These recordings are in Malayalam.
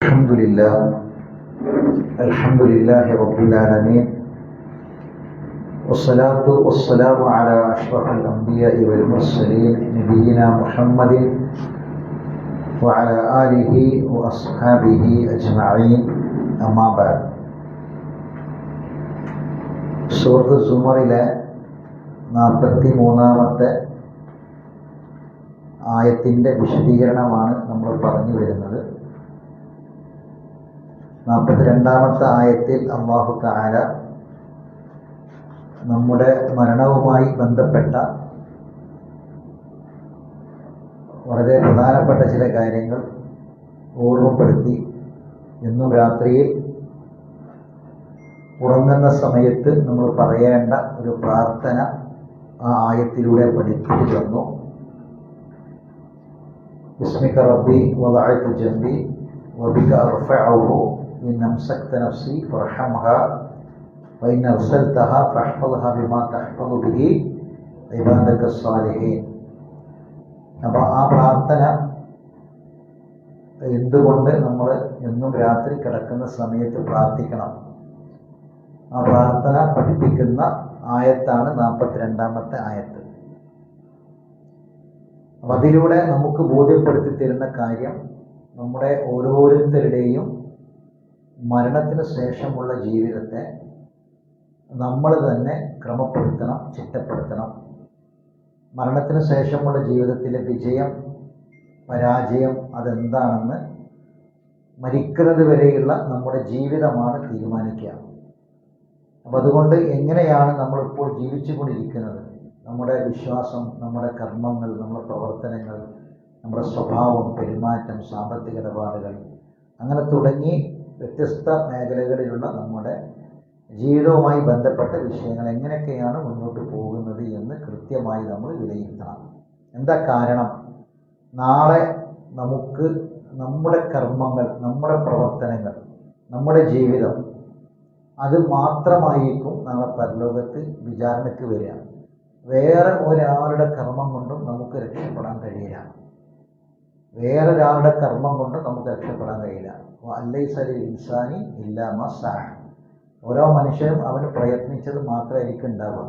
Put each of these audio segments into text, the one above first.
الحمد لله رب العالمين والصلاة والسلام على أشرف الأنبياء والمرسلين نبينا محمد وعلى آله وأصحابه أجمعين أما بعد. സൂറത്ത് സുമറിലെ 43-ാമത്തെ ആയത്തിൻ്റെ വിശദീകരണമാണ് നമ്മൾ പറഞ്ഞു വരുന്നത്. 42-ാമത്തെ ആയത്തിൽ അല്ലാഹു തആല നമ്മുടെ മരണവുമായി ബന്ധപ്പെട്ട വളരെ പ്രധാനപ്പെട്ട ചില കാര്യങ്ങൾ ഓർമ്മപ്പെടുത്തി. എന്നും രാത്രിയിൽ ഉറങ്ങുന്ന സമയത്ത് നമ്മൾ പറയേണ്ട ഒരു പ്രാർത്ഥന ആ ആയത്തിലൂടെ പഠിപ്പിച്ചു തന്നു. ബിസ്മിക റബ്ബി വദഅതു ജംബി വബിക അർഫഉഹു ഇൻ അംസക്ത നഫ്സി ഫർഹംഹാ വഇൻ അർസൽതഹാ ഫഹ്ഫദ്ഹാ ബിമാ തഹ്ഫദു ബിഹി ഇബാദക സ്സാലിഹീൻ. അപ്പോൾ ആ പ്രാർത്ഥന എന്തുകൊണ്ട് നമ്മൾ എന്നും രാത്രി കിടക്കുന്ന സമയത്ത് പ്രാർത്ഥിക്കണം, ആ പ്രാർത്ഥന പഠിപ്പിക്കുന്ന ആയത്താണ് 42-ാമത്തെ ആയത്ത്. അപ്പം അതിലൂടെ നമുക്ക് ബോധ്യപ്പെടുത്തി തരുന്ന കാര്യം, നമ്മുടെ ഓരോരുത്തരുടെയും മരണത്തിന് ശേഷമുള്ള ജീവിതത്തെ നമ്മൾ തന്നെ ക്രമപ്പെടുത്തണം, ചിട്ടപ്പെടുത്തണം. മരണത്തിന് ശേഷമുള്ള ജീവിതത്തിലെ വിജയം പരാജയം അതെന്താണെന്ന് മരിക്കുന്നത് വരെയുള്ള നമ്മുടെ ജീവിതമാണ് തീരുമാനിക്കുക. അപ്പം അതുകൊണ്ട് എങ്ങനെയാണ് നമ്മളിപ്പോൾ ജീവിച്ചു കൊണ്ടിരിക്കുന്നത്, നമ്മുടെ വിശ്വാസം, നമ്മുടെ കർമ്മങ്ങൾ, നമ്മുടെ പ്രവർത്തനങ്ങൾ, നമ്മുടെ സ്വഭാവം, പെരുമാറ്റം, സാമ്പത്തിക ഇടപാടുകൾ, അങ്ങനെ തുടങ്ങി വ്യത്യസ്ത മേഖലകളിലുള്ള നമ്മുടെ ജീവിതവുമായി ബന്ധപ്പെട്ട വിഷയങ്ങൾ എങ്ങനെയൊക്കെയാണ് മുന്നോട്ട് പോകുന്നത് എന്ന് കൃത്യമായി നമ്മൾ വിലയിരുത്തണം. എന്താ കാരണം? നാളെ നമുക്ക് നമ്മുടെ കർമ്മങ്ങൾ, നമ്മുടെ പ്രവർത്തനങ്ങൾ, നമ്മുടെ ജീവിതം അത് മാത്രമായിരിക്കും നാളെ പരലോകത്ത് വിചാരണയ്ക്ക് വരിക. വേറെ ഒരാളുടെ കർമ്മം കൊണ്ടും നമുക്ക് രക്ഷപ്പെടാൻ കഴിയില്ല. വേറൊരാളുടെ കർമ്മം കൊണ്ടും നമുക്ക് രക്ഷപ്പെടാൻ കഴിയില്ല. അല്ലൈസ ലിൽ ഇൻസാനി ഇല്ലാ മാ സഅ. ഓരോ മനുഷ്യനും അവന് പ്രയത്നിച്ചത് മാത്രമായിരിക്കും ഉണ്ടാവുക.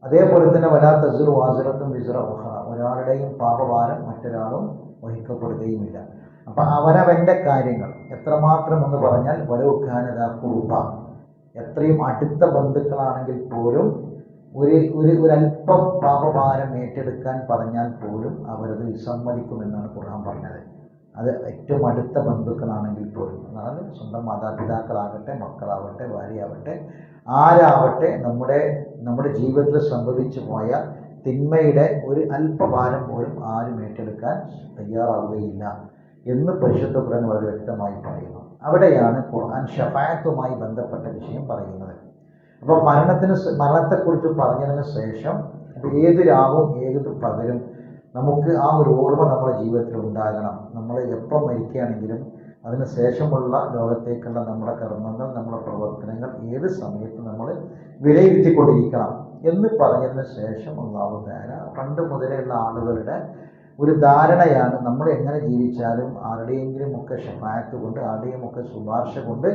അതേപോലെ തന്നെ വലാ തസിറു വാസിറത്തുൻ വിസ്റ ഉഖ്റ. ഒരാളുടെയും പാപഭാരം മറ്റൊരാളും വഹിക്കപ്പെടുകയുമില്ല. അപ്പം അവനവൻ്റെ കാര്യങ്ങൾ എത്രമാത്രം എന്ന് പറഞ്ഞാൽ വലൗ കാന ദാ ഖുർബ, എത്രയും അടുത്ത ബന്ധുക്കളാണെങ്കിൽ പോലും ഒരല്പം പാപഭാരം ഏറ്റെടുക്കാൻ പറഞ്ഞാൽ പോലും അവരത് വിസമ്മതിക്കുമെന്നാണ് ഖുർആൻ പറഞ്ഞത്. അത് ഏറ്റവും അടുത്ത ബന്ധുക്കളാണെങ്കിൽ പോലും, അതായത് സ്വന്തം മാതാപിതാക്കളാകട്ടെ, മക്കളാവട്ടെ, ഭാര്യയാവട്ടെ, ആരാവട്ടെ, നമ്മുടെ ജീവിതത്തിൽ സംഭവിച്ചു പോയ തിന്മയുടെ ഒരു അല്പഭാരം പോലും ആരും ഏറ്റെടുക്കാൻ തയ്യാറാവുകയില്ല എന്ന് പരിശുദ്ധ ഖുർആൻ വളരെ വ്യക്തമായി പറയുന്നു. അവിടെയാണ് ഖുർആൻ ശഫാഅത്തുമായി ബന്ധപ്പെട്ട വിഷയം പറയുന്നത്. അപ്പോൾ മരണത്തെക്കുറിച്ച് പറഞ്ഞതിന് ശേഷം ഏത് രാവും ഏത് പകലും നമുക്ക് ആ ഒരു ഓർമ്മ നമ്മുടെ ജീവിതത്തിൽ ഉണ്ടാകണം. നമ്മൾ എപ്പം മരിക്കുകയാണെങ്കിലും അതിന് ശേഷമുള്ള ലോകത്തേക്കുള്ള നമ്മുടെ കർമ്മങ്ങൾ, നമ്മുടെ പ്രവർത്തനങ്ങൾ ഏത് സമയത്ത് നമ്മൾ വിലയിരുത്തിക്കൊണ്ടിരിക്കണം എന്ന് പറഞ്ഞതിന് ശേഷം അല്ലാഹു തആല പണ്ട് മുതലുള്ള ആളുകളുടെ ഒരു ധാരണയാണ്, നമ്മൾ എങ്ങനെ ജീവിച്ചാലും ആരുടെയെങ്കിലും ഒക്കെ ശഫാഅത്ത് കൊണ്ട്, ആരുടെയും ഒക്കെ ശുപാർശ കൊണ്ട്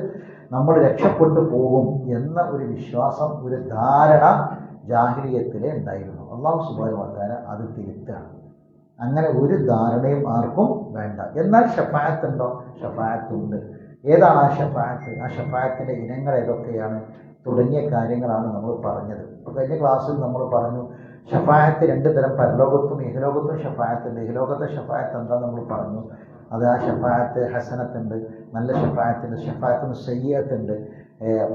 നമ്മൾ രക്ഷപ്പെട്ടു പോകും എന്ന ഒരു വിശ്വാസം, ഒരു ധാരണ ജാഹിലിയ്യത്തിലെ ഉണ്ടായിരുന്നു. അല്ലാഹു സുബ്ഹാനഹു വ തആല അത് തിരുത്താണ്. അങ്ങനെ ഒരു ധാരണയും ആർക്കും വേണ്ട. എന്നാൽ ശഫാഅത്ത് ഉണ്ടോ? ശഫാഅത്തുണ്ട്. ഏതാണ് ആ ശഫാഅത്ത്? ആ ശഫാഅത്തിൻ്റെ ഇനങ്ങൾ ഏതൊക്കെയാണ് തുടങ്ങിയ കാര്യങ്ങളാണ് നമ്മൾ പറഞ്ഞത്. ഇപ്പോൾ കഴിഞ്ഞ ക്ലാസ്സിൽ നമ്മൾ പറഞ്ഞു ശഫാഅത്ത് 2 തരം, പരലോകത്തും ഇഹലോകത്തും ശഫാഅത്തുണ്ട്. ഇഹലോകത്തെ ശഫാഅത്ത് എന്താണെന്ന് നമ്മൾ പറഞ്ഞു. അത് ആ ശഫാഅത്ത് ഹസനത്തുണ്ട്, നല്ല ശഫാഅത്തുണ്ട്, ശഫാഅത്തും സയ്യിഅത്തുണ്ട്,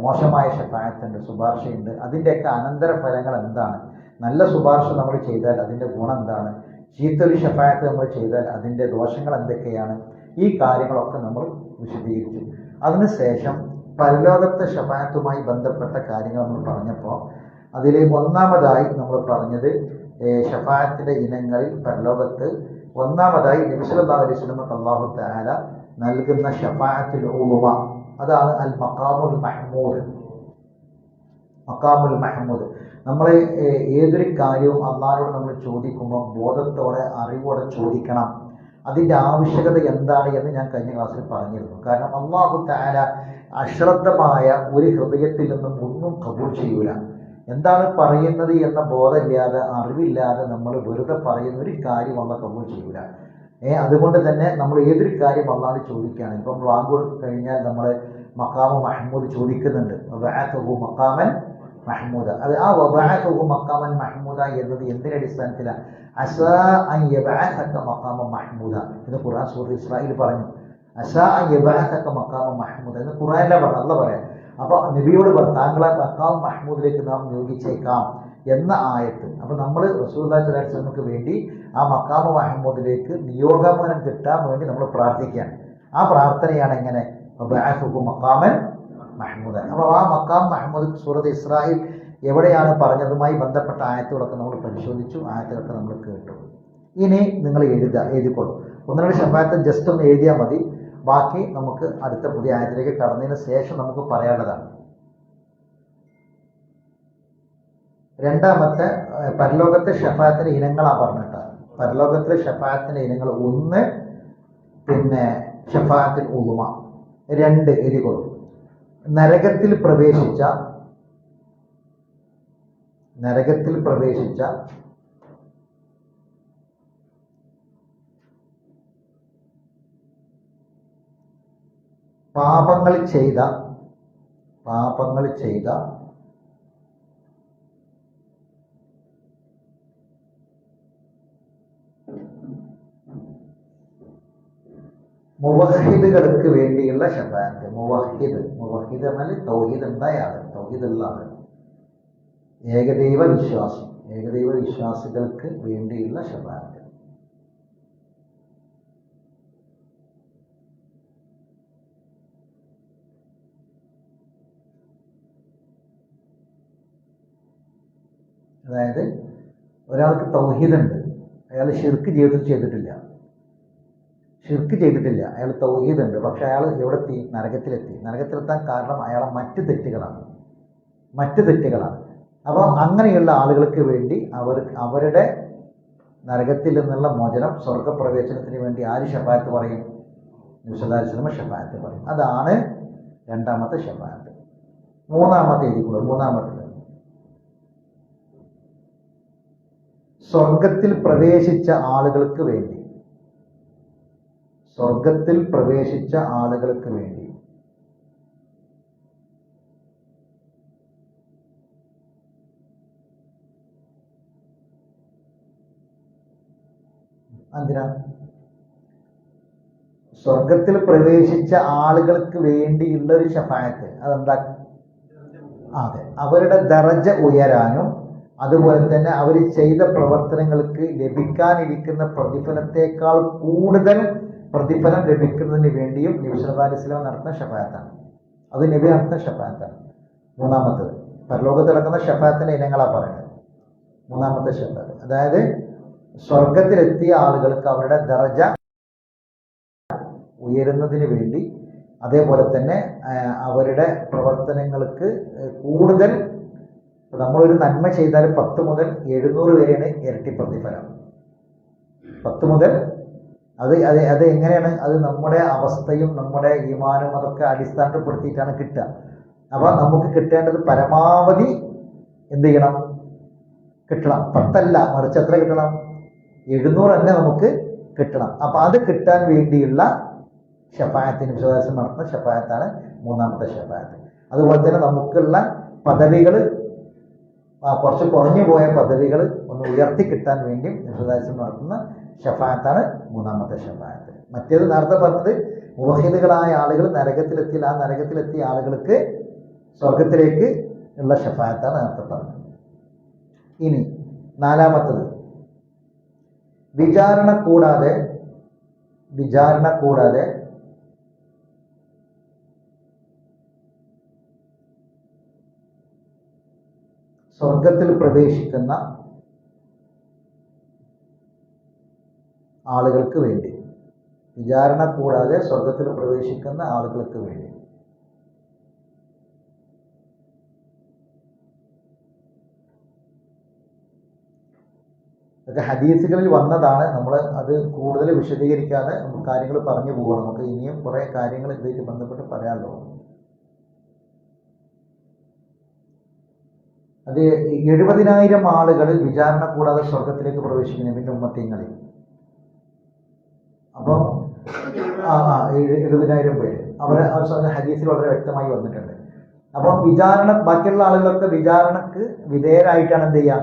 മോശമായ ശഫാഅത്തുണ്ട്, ശുപാർശയുണ്ട്. അതിൻ്റെയൊക്കെ അനന്തരഫലങ്ങൾ എന്താണ്? നല്ല ശുപാർശ നമ്മൾ ചെയ്താൽ അതിൻ്റെ ഗുണം എന്താണ്? ചീത്തൊരു ശഫാഅത്ത് നമ്മൾ ചെയ്താൽ അതിൻ്റെ ദോഷങ്ങൾ എന്തൊക്കെയാണ്? ഈ കാര്യങ്ങളൊക്കെ നമ്മൾ വിശദീകരിച്ചു. അതിനുശേഷം പരലോകത്തെ ശഫാഅത്തുമായി ബന്ധപ്പെട്ട കാര്യങ്ങൾ നമ്മൾ പറഞ്ഞപ്പോൾ അതിൽ ഒന്നാമതായി നമ്മൾ പറഞ്ഞത് ശഫാഅത്തിൻ്റെ ഇനങ്ങളിൽ പരലോകത്ത് ഒന്നാമതായി നബി സല്ലല്ലാഹു അലൈഹി വസല്ലം അല്ലാഹു തആല നൽകുന്ന ശഫാഅത്തുൽ ഉളുമ, അതാണ് അൽ മഖാമുൽ മഹ്മൂദ്. മഖാമുൽ മഹ്മൂദ്, നമ്മൾ ഏതൊരു കാര്യവും അള്ളാഹുവോട് നമ്മൾ ചോദിക്കുമ്പോൾ ബോധത്തോടെ, അറിവോടെ ചോദിക്കണം. അതിൻ്റെ ആവശ്യകത എന്താണ് എന്ന് ഞാൻ കഴിഞ്ഞ ക്ലാസ്സിൽ പറഞ്ഞിരുന്നു. കാരണം അല്ലാഹു തആല അശ്രദ്ധമായ ഒരു ഹൃദയത്തിൽ നിന്നും ഒന്നും കബൂൽ ചെയ്യൂല. എന്താണ് പറയുന്നത് എന്ന ബോധമില്ലാതെ, അറിവില്ലാതെ നമ്മൾ വെറുതെ പറയുന്ന ഒരു കാര്യം അല്ലാഹു കബൂൽ ചെയ്യൂല. അതുകൊണ്ട് തന്നെ നമ്മൾ ഏതൊരു കാര്യം അല്ലാഹു ചോദിക്കുകയാണ്. ഇപ്പം വാങ്ങ് കഴിഞ്ഞാൽ നമ്മൾ മഖാമ മഹ്മൂദ് ചോദിക്കുന്നുണ്ട്, വബഅസഹു മഖാമൻ മഹ്മൂദ. അത് ആ വബഅസഹു മഖാമൻ മഹ്മൂദ എന്നത് എന്തിന്റെ അടിസ്ഥാനത്തിലാണ്? അസാ അൻ യബഅസക മഖാമ മഹ്മൂദ എന്ന് ഖുർആൻ സൂറത്ത് ഇസ്രായിൽ പറഞ്ഞു. അസാ അൻ യബഅസക മഖാമ മഹ്മൂദ എന്ന് ഖുർആനിലെ പറഞ്ഞു, അല്ലാഹ് പറയാം. അപ്പോൾ നബിയോട് പറഞ്ഞു, താങ്കളെ മഖാം മഹ്മൂദിലേക്ക് നാം നിയോഗിച്ചേക്കാം എന്ന ആയത്ത്. അപ്പോൾ നമ്മൾ റസൂലുള്ളാഹി സ്വല്ലല്ലാഹു അലൈഹി വസല്ലമക്ക് വേണ്ടി ആ മഖാമ മഹ്മൂദിലേക്ക് നിയോഗമനം കിട്ടാൻ വേണ്ടി നമ്മൾ പ്രാർത്ഥിക്കുകയാണ്. ആ പ്രാർത്ഥനയാണ് എങ്ങനെ? വബഅസഹു മഖാമൻ മഹ്മൂദ. അപ്പോൾ ആ മഖാം മഹ്മൂദ് സൂറത്ത് ഇസ്രായിൽ എവിടെയാണ് പറഞ്ഞതുമായി ബന്ധപ്പെട്ട ആയത്തുകളൊക്കെ നമ്മൾ പരിശോധിച്ചു, ആയത്തുകളൊക്കെ നമ്മൾ കേട്ടു. ഇനി നിങ്ങൾ എഴുതിക്കോളൂ. ഒന്ന് രണ്ട് ഷഫാഅത്ത് ജസ്റ്റ് ഒന്ന് എഴുതിയാൽ മതി. ബാക്കി നമുക്ക് അടുത്ത പുതിയ ആയത്തിലേക്ക് കടന്നതിന് ശേഷം നമുക്ക് പറയാനുള്ളതാണ്. രണ്ടാമത്തെ പരലോകത്തെ ഷഫാഅത്തിന്റെ ഇനങ്ങളാണ് പറഞ്ഞിട്ട്. പരലോകത്തിലെ ഷഫാഅത്തിന്റെ ഇനങ്ങൾ: ഒന്ന് പിന്നെ ഷഫാഅത്തുൽ ഉളുമ, രണ്ട് എഴുതിക്കോളൂ, നരകത്തിൽ പ്രവേശിച്ച പാപങ്ങൾ ചെയ്ത മുവഹിദുകൾക്ക് വേണ്ടിയുള്ള ഷഫാഅത്ത്. മുവഹിദ് എന്നാൽ തൗഹീദ് ഉണ്ടായാണ്, തൗഹീദുള്ള ആള്, ഏകദൈവ വിശ്വാസികൾക്ക് വേണ്ടിയുള്ള ഷഫാഅത്ത്. അതായത് ഒരാൾക്ക് തൗഹീദുണ്ട്, അയാൾ ഷിർക്ക് ചെയ്തിട്ടില്ല, അയാൾ തൗഹീദുണ്ട്, പക്ഷെ അയാൾ എവിടെത്തി? നരകത്തിലെത്താൻ കാരണം അയാളെ മറ്റ് തെറ്റുകളാണ്. അപ്പോൾ അങ്ങനെയുള്ള ആളുകൾക്ക് വേണ്ടി അവരുടെ നരകത്തിൽ നിന്നുള്ള മോചനം, സ്വർഗപ്രവേശനത്തിന് വേണ്ടി ആര് ഷഫാഅത്ത് പറയും? നബി സല്ലല്ലാഹു അലൈഹി വസല്ലം ഷഫാഅത്ത് പറയും. അതാണ് രണ്ടാമത്തെ ഷഫാഅത്ത്. മൂന്നാമത്തെ എഴുതിക്കൂടെ? മൂന്നാമത്തെ സ്വർഗത്തിൽ പ്രവേശിച്ച ആളുകൾക്ക് വേണ്ടി എന്തിനാ? സ്വർഗത്തിൽ പ്രവേശിച്ച ആളുകൾക്ക് വേണ്ടിയുള്ള ഒരു ഷഫാഅത്ത്. അതെന്താ? അതെ, അവരുടെ ദറജ ഉയരാനും അതുപോലെ തന്നെ അവർ ചെയ്ത പ്രവർത്തനങ്ങൾക്ക് ലഭിക്കാനിരിക്കുന്ന പ്രതിഫലത്തേക്കാൾ കൂടുതൽ പ്രതിഫലം ലഭിക്കുന്നതിന് വേണ്ടിയും നബി സല്ലല്ലാഹു അലൈഹി വസല്ലം നടത്തുന്ന ഷഫാഅത്താണ്. അത് നബി നടത്തുന്ന ഷഫാഅത്താണ്. മൂന്നാമത്തത് പരലോകത്ത് നടക്കുന്ന ഷഫാഅത്തിന്റെ ഇനങ്ങളാണ് പറയുന്നത്. മൂന്നാമത്തെ ഷഫാഅത്ത് അതായത് സ്വർഗത്തിലെത്തിയ ആളുകൾക്ക് അവരുടെ ദറജ ഉയരുന്നതിന് വേണ്ടി, അതേപോലെ തന്നെ അവരുടെ പ്രവർത്തനങ്ങൾക്ക് കൂടുതൽ, നമ്മളൊരു നന്മ ചെയ്താൽ 10 മുതൽ 700 വരെയാണ് ഇരട്ടി പ്രതിഫലം. 10 മുതൽ അത് എങ്ങനെയാണ്? അത് നമ്മുടെ അവസ്ഥയും നമ്മുടെ ഈമാനും അതൊക്കെ അടിസ്ഥാനപ്പെടുത്തിയിട്ടാണ് കിട്ടുക. അപ്പോൾ നമുക്ക് കിട്ടേണ്ടത് പരമാവധി എന്ത് ചെയ്യണം? കിട്ടണം. 10 അല്ല, മറിച്ച് എത്ര കിട്ടണം? 700 തന്നെ നമുക്ക് കിട്ടണം. അപ്പോൾ അത് കിട്ടാൻ വേണ്ടിയുള്ള ഷഫാഅത്തിന് വിശ്വാസം നടത്തുന്ന ഷഫാഅത്താണ് മൂന്നാമത്തെ ഷഫാഅത്ത്. അതുപോലെ തന്നെ നമുക്കുള്ള പദവികൾ, കുറച്ച് കുറഞ്ഞു പോയ പദവികൾ ഒന്ന് ഉയർത്തി കിട്ടാൻ വേണ്ടിയും വിശ്വാസം നടത്തുന്ന ഷഫാഅത്താണ് മൂന്നാമത്തെ ഷഫാഅത്ത്. മറ്റേത് നേരത്തെ പറഞ്ഞത് മുവഹിദുകളായ ആളുകൾ നരകത്തിലെത്തിയ ആ നരകത്തിലെത്തിയ ആളുകൾക്ക് സ്വർഗത്തിലേക്ക് ഉള്ള ഷഫാഅത്താണ് നേരത്തെ പറഞ്ഞത്. ഇനി നാലാമത്തത് വിചാരണ കൂടാതെ സ്വർഗത്തിൽ പ്രവേശിക്കുന്ന ആളുകൾക്ക് വേണ്ടി, വിചാരണ കൂടാതെ സ്വർഗത്തിൽ പ്രവേശിക്കുന്ന ആളുകൾക്ക് വേണ്ടി. അതൊക്കെ ഹദീസുകളിൽ വന്നതാണ്. നമ്മൾ അത് കൂടുതൽ വിശദീകരിക്കാതെ നമുക്ക് കാര്യങ്ങൾ പറഞ്ഞു പോകണം. നമുക്ക് ഇനിയും കുറേ കാര്യങ്ങൾ ഇതുമായിട്ട് ബന്ധപ്പെട്ട് പറയാമല്ലോ. അത് 70,000 ആളുകൾ വിചാരണ കൂടാതെ സ്വർഗത്തിലേക്ക് പ്രവേശിക്കുന്നു ഇതിൻ്റെ ഉമ്മത്തിങ്ങളിൽ. അപ്പം 70,000 പേര് അവരെ ഹദീസിൽ വളരെ വ്യക്തമായി വന്നിട്ടുണ്ട്. അപ്പം വിചാരണ, ബാക്കിയുള്ള ആളുകളൊക്കെ വിചാരണക്ക് വിധേയരായിട്ടാണ് എന്ത് ചെയ്യുക,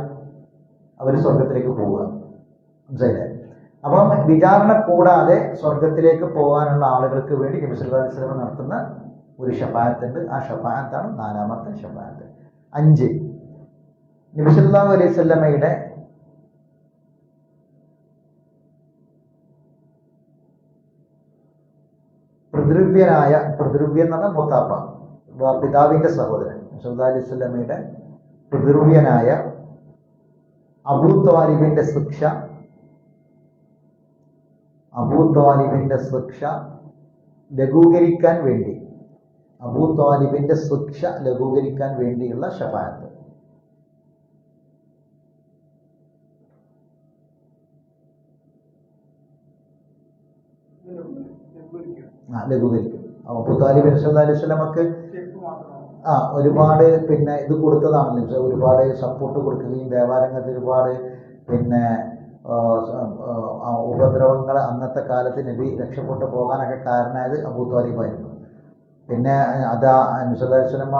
അവർ സ്വർഗത്തിലേക്ക് പോവുക. മനസ്സിലായില്ലേ? അപ്പം വിചാരണ കൂടാതെ സ്വർഗത്തിലേക്ക് പോകാനുള്ള ആളുകൾക്ക് വേണ്ടി നബി സല്ലല്ലാഹു അലൈഹി വസല്ലം നടത്തുന്ന ഒരു ശഫാഅത്തുണ്ട്. ആ ശഫാഅത്താണ് 4ാമത്തെ ശഫാഅത്ത്. 5, നബി സല്ലല്ലാഹു അലൈഹി വസല്ലമയുടെ പിതൃവ്യൻ എന്ന് പറഞ്ഞാൽ മുത്താപ്പ, പിതാവിന്റെ സഹോദരൻ, സല്ലല്ലാഹു അലൈഹി വസല്ലമയുടെ പിതൃവ്യനായ അബൂ ത്വാലിബിന്റെ ശിക്ഷ ലഘൂകരിക്കാൻ വേണ്ടിയുള്ള ശഫാഅത്ത്. ലഘൂകരിക്കും. അബൂ ത്വാലിബ് സല്ലല്ലാഹു അലൈഹി വസല്ലമക്ക് ഒരുപാട് ഇത് കൊടുത്തതാണല്ലോ, ഒരുപാട് സപ്പോർട്ട് കൊടുക്കുകയും ദേവാലയങ്ങൾക്ക് ഒരുപാട് ഉപദ്രവങ്ങൾ അന്നത്തെ കാലത്ത് നബി രക്ഷപ്പെട്ടു പോകാനൊക്കെ കാരണമായത് അബൂ ത്വാലിബായിരുന്നു. പിന്നെ അത് നബി സല്ലല്ലാഹു അലൈഹി വസല്ലമ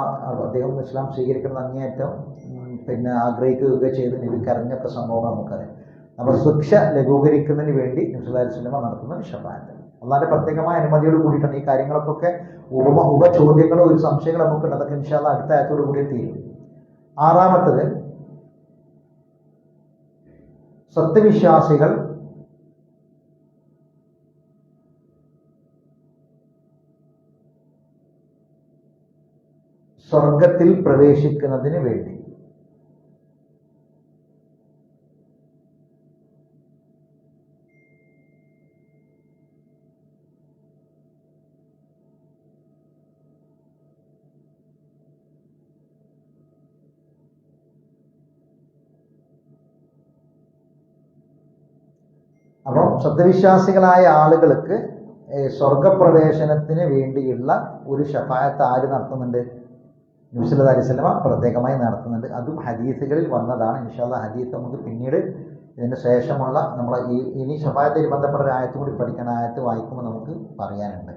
അദ്ദേഹം ഇസ്ലാം സ്വീകരിക്കണം അങ്ങേയറ്റം ആഗ്രഹിക്കുകയൊക്കെ ചെയ്ത് നബി കരഞ്ഞൊക്കെ സംഭവം നമുക്കറിയാം. അപ്പോൾ ശിക്ഷ ലഘൂകരിക്കുന്നതിന് വേണ്ടി നബി സല്ലല്ലാഹു അലൈഹി വസല്ലമ നടത്തുന്ന ശഫാഅത്ത് അള്ളാന്റെ പ്രത്യേകമായ അനുമതിയോട് കൂടിയിട്ടാണ്. ഈ കാര്യങ്ങൾക്കൊക്കെ ഉപചോദ്യങ്ങളോ ഒരു സംശയങ്ങളോ നമുക്കുണ്ട്. അതൊക്കെ ഇൻഷാ അല്ലാഹ് അടുത്ത ആയത്തോട് കൂടി തീരും. 6ാമത്തത്, സത്യവിശ്വാസികൾ സ്വർഗത്തിൽ പ്രവേശിക്കുന്നതിന് വേണ്ടി അപ്പം സത്യവിശ്വാസികളായ ആളുകൾക്ക് സ്വർഗപ്രവേശനത്തിന് വേണ്ടിയുള്ള ഒരു ശഫാഅത്ത് ആര് നടത്തുന്നുണ്ട്? നബി സല്ലല്ലാഹു അലൈഹി വസല്ലമ പ്രത്യേകമായി നടത്തുന്നുണ്ട്. അതും ഹദീസുകളിൽ വന്നതാണ്. ഇൻഷാ അല്ലാഹ് ഹദീസ് നമുക്ക് പിന്നീട് ഇതിന് ശേഷമുള്ള നമ്മൾ ഇനി ശഫാഅത്തുമായി ബന്ധപ്പെട്ട ആയത്ത് കൂടി പഠിക്കുന്ന ആയത്ത് വായിക്കുമ്പോൾ നമുക്ക് പറയാനുണ്ട്.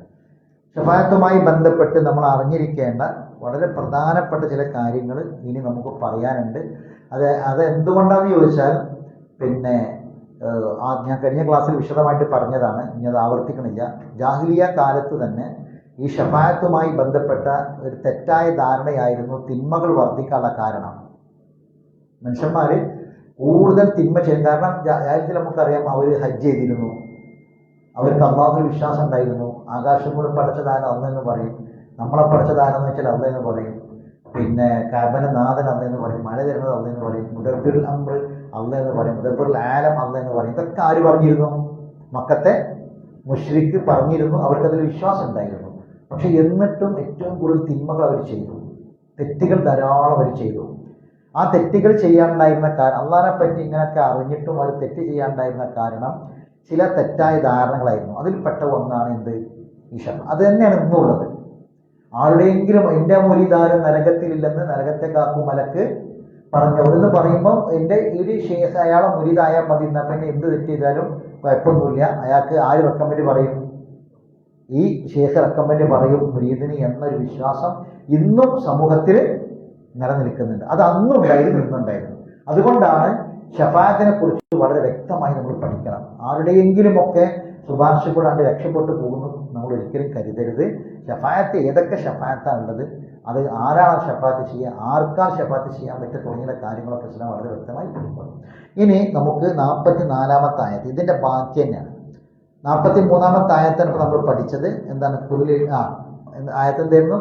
ശഫാഅത്തുമായി ബന്ധപ്പെട്ട് നമ്മൾ അറിഞ്ഞിരിക്കേണ്ട വളരെ പ്രധാനപ്പെട്ട ചില കാര്യങ്ങൾ ഇനി നമുക്ക് പറയാനുണ്ട്. അത് എന്തുകൊണ്ടാണെന്ന് ചോദിച്ചാൽ ഞാൻ കഴിഞ്ഞ ക്ലാസ്സിൽ വിശദമായിട്ട് പറഞ്ഞതാണ്, ഇനി അത് ആവർത്തിക്കണില്ല. ജാഹിലിയ കാലത്ത് തന്നെ ഈ ശഫാഅത്തുമായി ബന്ധപ്പെട്ട ഒരു തെറ്റായ ധാരണയായിരുന്നു തിന്മകൾ വർദ്ധിക്കാനുള്ള കാരണം. മനുഷ്യന്മാർ കൂടുതൽ തിന്മ ചെയ്യും. കാരണം ജാഹിലിയത്തിൽ നമുക്കറിയാം, അവർ ഹജ്ജ് ചെയ്തിരുന്നു, അവർക്ക് അല്ലാഹുവിൽ വിശ്വാസം ഉണ്ടായിരുന്നു. ആകാശം കൂടെ പടച്ചതാരൻ അള്ളയെന്ന് പറയും, നമ്മളെ പടച്ചതാരെന്ന് വെച്ചാൽ അള്ളയെന്ന് പറയും, കഅബന നാഥൻ അള്ളയെന്ന് പറയും, മഴ തരുന്നത് അള്ളയെന്ന് പറയും, മുദബ്ബിറുൽ അംർ അള്ളയെന്ന് പറയും, മുദബ്ബിറുൽ ആലം അള്ളയെന്ന് പറയും. ഇതൊക്കെ ആര് പറഞ്ഞിരുന്നു? മക്കത്തെ മുശ്രിക്ക് പറഞ്ഞിരുന്നു. അവർക്കതിൽ വിശ്വാസം ഉണ്ടായിരുന്നു. പക്ഷെ എന്നിട്ടും ഏറ്റവും കൂടുതൽ തിന്മകൾ അവർ ചെയ്തു, തെറ്റുകൾ ധാരാളം അവർ ചെയ്തു. ആ തെറ്റുകൾ ചെയ്യാനുണ്ടായിരുന്ന കാരണം, അള്ളാഹിനെ പറ്റി ഇങ്ങനെയൊക്കെ അറിഞ്ഞിട്ടും അവർ തെറ്റ് ചെയ്യാനുണ്ടായിരുന്ന കാരണം ചില തെറ്റായ ധാരണകളായിരുന്നു. അതിൽപ്പെട്ട ഒന്നാണ് എന്ത്? ഈ ശഫ. അത് തന്നെയാണ് ഇന്നുള്ളത്. ആരുടെയെങ്കിലും എൻ്റെ മൂലിദാരൻ നരകത്തിലില്ലെന്ന് നരകത്തെ കാക്കും മലക്ക് പറഞ്ഞവരെന്ന് പറയുമ്പോൾ എൻ്റെ ഒരു ശേഷ അയാളെ മുരീദായാൽ മതി, എന്നാൽ പിന്നെ എന്ത് തെറ്റ് ചെയ്താലും കുഴപ്പമൊന്നുമില്ല. അയാൾക്ക് ആര് റെക്കമെൻഡ് പറയും? ഈ ശേഖ റെക്കമെൻഡ് പറയും മുരീദിന് എന്നൊരു വിശ്വാസം ഇന്നും സമൂഹത്തിൽ നിലനിൽക്കുന്നുണ്ട്. അത് അന്നും ഉണ്ടായിരുന്നു, ഇന്നുണ്ടായിരുന്നു. അതുകൊണ്ടാണ് ശഫാഅത്തിനെ കുറിച്ച് വളരെ വ്യക്തമായി നമ്മൾ പഠിക്കണം. ആരുടെയെങ്കിലുമൊക്കെ ശുപാർശ കൂടാണ്ട് രക്ഷപ്പെട്ടു പോകുന്നു നമ്മൾ ഒരിക്കലും കരുതരുത്. ഷഫാഅത്ത് ഏതൊക്കെ ഷഫാഅത്താണ് ഉള്ളത്, അത് ആരാണ് ഷഫാഅത്ത് ചെയ്യുക, ആർക്കാണ് ഷഫാഅത്ത് ചെയ്യാൻ പറ്റുക തുടങ്ങിയ കാര്യങ്ങളൊക്കെ ഇസ്ലാം വളരെ വ്യക്തമായി പഠിക്കണം. ഇനി നമുക്ക് 44-ാമത്തെ ആയത്ത്, ഇതിൻ്റെ ബാക്കി തന്നെയാണ്. 43-ാമത്തെ ആയത്താണ് ഇപ്പോൾ നമ്മൾ പഠിച്ചത്. എന്താണ്? ആയത്ത് എന്തായിരുന്നു?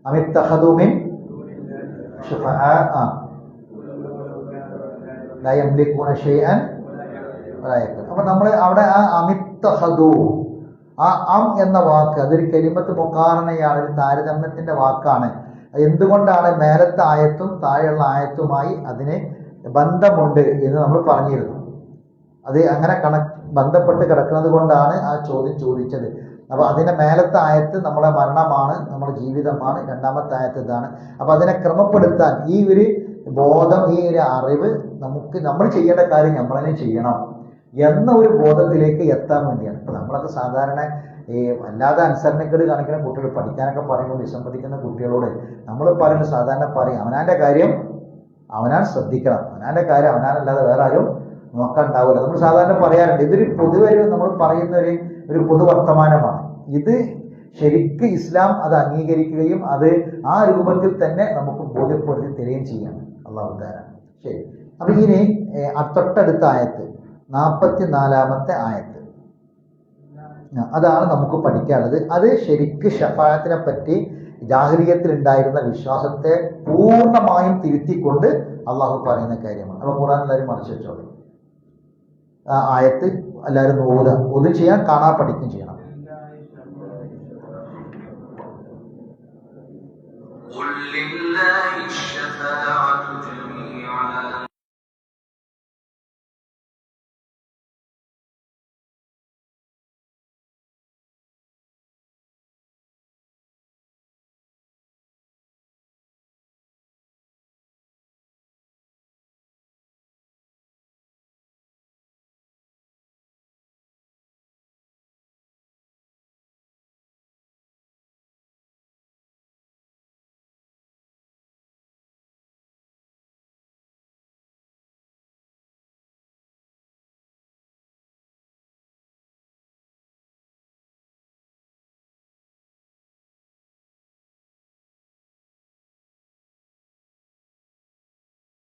അമിത്തഖദു മിൻ ശുഫആ ലാ യംലികൂന ഷൈഅൻ വലാ യഖൂൻ. അപ്പോൾ നമ്മൾ അവിടെ ആ അമിത്തഖദു, ആ എന്ന വാക്ക് അതൊരു കലിമത്ത് മുഖാറണയാണ്, ഒരു താരതമ്യത്തിന്റെ വാക്കാണ്. എന്തുകൊണ്ടാണ് മേലത്തെ ആയത്തും താഴെയുള്ള ആയത്തുമായി അതിന് ബന്ധമുണ്ട് എന്ന് നമ്മൾ പറഞ്ഞിരുന്നു. അത് അങ്ങനെ ബന്ധപ്പെട്ട് കിടക്കുന്നത് കൊണ്ടാണ് ആ ചോദ്യം ചോദിച്ചത്. അപ്പോൾ അതിൻ്റെ മേലത്തെ ആയത്ത് നമ്മളെ മരണമാണ്, നമ്മുടെ ജീവിതമാണ്. രണ്ടാമത്തെ ആയത്ത് ഇതാണ്. അപ്പോൾ അതിനെ ക്രമപ്പെടുത്താൻ ഈ ഒരു ബോധം, ഈ ഒരു അറിവ് നമ്മൾ ചെയ്യേണ്ട കാര്യം നമ്മൾ തന്നെ ചെയ്യണം എന്ന ഒരു ബോധത്തിലേക്ക് എത്താൻ വേണ്ടിയാണ്. ഇപ്പം നമ്മളൊക്കെ സാധാരണ ഈ അല്ലാതെ അനുസരണക്കേട് കാണിക്കുന്ന കുട്ടികൾ പഠിക്കാനൊക്കെ പറയുമ്പോൾ വിസമ്മതിക്കുന്ന കുട്ടികളോട് നമ്മൾ പറയുന്നത് സാധാരണ പറയും, അവനാൻ്റെ കാര്യം അവനാൻ ശ്രദ്ധിക്കണം, അവനാൻ്റെ കാര്യം അവനാനല്ലാതെ വേറെ ആരും നോക്കാൻ ഉണ്ടാവില്ല. നമ്മൾ സാധാരണ പറയാറുണ്ട്. ഇതൊരു പൊതുവെ നമ്മൾ പറയുന്ന ഒരു പൊതുവർത്തമാനമാണ്. ഇത് ശരിക്ക് ഇസ്ലാം അത് അംഗീകരിക്കുകയും അത് ആ രൂപത്തിൽ തന്നെ നമുക്ക് ബോധ്യപ്പെടുത്തി തരികയും ചെയ്യണം. അള്ളാഹു തആല. ശരി. അപ്പം ഇനി തൊട്ടടുത്ത ആയത്ത് 44-ാമത്തെ ആയത്ത്, അതാണ് നമുക്ക് പഠിക്കാനുള്ളത്. അത് ശരിക്ക് ഷഫാഅത്തിനെ പറ്റി ജാഹിലിയ്യത്തിൽ ഉണ്ടായിരുന്ന വിശ്വാസത്തെ പൂർണ്ണമായും തിരുത്തിക്കൊണ്ട് അള്ളാഹു പറയുന്ന കാര്യമാണ്. അപ്പോൾ ഖുർആൻ എല്ലാവരും മറിച്ച് വെച്ചോളൂ. ആ ആയത്ത് എല്ലാവരും ഓത് ചെയ്യാൻ, കാണാൻ പഠിക്കുകയും ചെയ്യണം.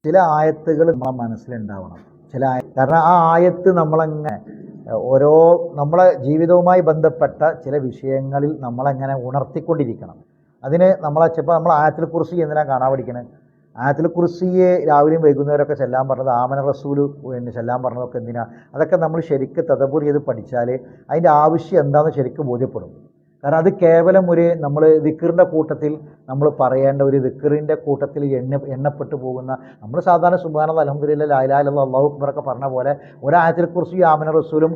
ചില ആയത്തുകൾ നമ്മളെ മനസ്സിലുണ്ടാവണം. കാരണം ആ ആയത്ത് നമ്മളങ്ങനെ നമ്മളെ ജീവിതവുമായി ബന്ധപ്പെട്ട ചില വിഷയങ്ങളിൽ നമ്മളെങ്ങനെ ഉണർത്തിക്കൊണ്ടിരിക്കണം. അതിന് ചിലപ്പോൾ നമ്മൾ ആയത്തുൽ കുർസി എന്തിനാ കാണാൻ പഠിക്കണത്? ആയത്തുൽ കുർസിയെ രാവിലെയും വൈകുന്നേരമൊക്കെ ചെല്ലാൻ പറഞ്ഞത്, ആമന റസൂല് ചെല്ലാൻ പറഞ്ഞതൊക്കെ എന്തിനാ? അതൊക്കെ നമ്മൾ ശരിക്ക് തദബ്ബുർ ചെയ്ത് പഠിച്ചാൽ അതിൻ്റെ ആവശ്യം എന്താണെന്ന് ശരിക്കും ബോധ്യപ്പെടും. കാരണം അത് കേവലം നമ്മൾ ദിക്റിൻ്റെ കൂട്ടത്തിൽ നമ്മൾ പറയേണ്ട ഒരു ദിക്റിൻ്റെ കൂട്ടത്തിൽ എണ്ണപ്പെട്ടു പോകുന്ന, നമ്മൾ സാധാരണ സുബ്ഹാനല്ലാഹ് അൽഹംദുലില്ലാഹ് ലാ ഇലാഹ ഇല്ലല്ലാഹ് അല്ലാഹു അക്ബർ ഒക്കെ പറഞ്ഞ പോലെ ഒരായത്തുൽ കുർസി ആമന റസൂലും